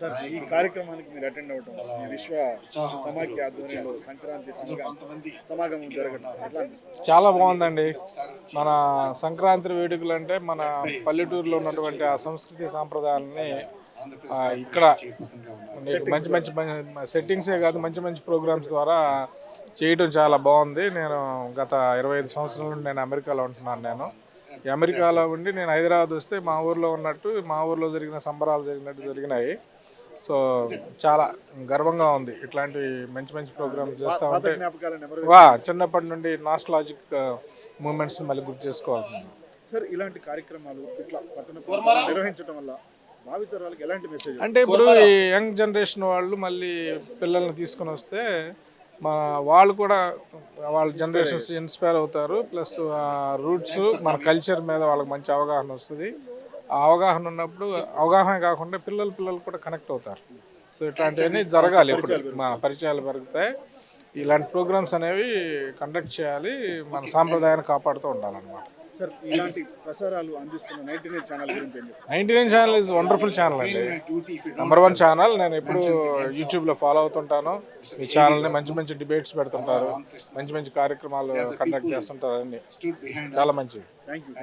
Sir ఈ కార్యక్రమానికి మీరు అటెండ్ అవ్వటం ఈ విశ్వ సమాఖ్య ఆధ్వర్యంలో సంక్రాంతి సమాగమం జరగడం ఎట్లా అనిపిస్తుంది? చాలా బాగుందండి. మన సంక్రాంతి వేడుకలు అంటే మన పల్లెటూరులో ఉన్నటువంటి ఆ సంస్కృతి సాంప్రదాయాలని ఇక్కడ మంచి మంచి సెట్టింగ్సే కాదు మంచి మంచి ప్రోగ్రామ్స్ ద్వారా చేయటం చాలా బాగుంది. నేను గత 25 సంవత్సరాల నుండి నేను అమెరికాలో ఉంటున్నాను. నేను ఈ అమెరికాలో ఉండి నేను హైదరాబాద్ వస్తే మా ఊర్లో ఉన్నట్టు మా ఊర్లో జరిగిన సంబరాలు జరిగినట్టు జరిగినాయి. సో చాలా గర్వంగా ఉంది. ఇట్లాంటి మంచి మంచి ప్రోగ్రామ్స్ చేస్తూ ఉంటే చిన్నప్పటి నుండి నాస్టాలజిక్ మూమెంట్స్ మళ్ళీ గుర్తు చేసుకోవాలి. సార్ ఇలాంటి కార్యక్రమాలు ఇట్లా పట్టణ నిర్వహించడం వల్ల భావితరాలకు ఎలాంటి మెసేజ్ అంటే ఇప్పుడు ఈ యంగ్ జనరేషన్ వాళ్ళు మళ్ళీ పిల్లల్ని తీసుకొని వస్తే వాళ్ళు కూడా వాళ్ళ జనరేషన్స్ ఇన్స్పైర్ అవుతారు. ప్లస్ ఆ రూట్స్ మన కల్చర్ మీద వాళ్ళకి మంచి అవగాహన వస్తుంది. ఆ అవగాహన ఉన్నప్పుడు అవగాహన కాకుండా పిల్లలు కూడా కనెక్ట్ అవుతారు. సో ఇట్లాంటివన్నీ జరగాలి. ఎప్పుడు మా పరిచయాలు పెరుగుతాయి. ఇలాంటి ప్రోగ్రామ్స్ అనేవి కండక్ట్ చేయాలి. మన సాంప్రదాయాన్ని కాపాడుతూ ఉండాలన్నమాట. సార్ ఇలాంటి ప్రసారాలు అందిస్తున్న 99 ఛానల్ గురించి 99 ఛానల్ ఇస్ వండర్ఫుల్ ఛానల్ అండి. #1 ఛానల్. నేను ఎప్పుడు యూట్యూబ్లో ఫాలో అవుతుంటాను. ఈ ఛానల్ని మంచి మంచి డిబేట్స్ పెడుతుంటారు, మంచి మంచి కార్యక్రమాలు కండక్ట్ చేస్తుంటారు. అన్ని చాలా మంచిది. Thank you.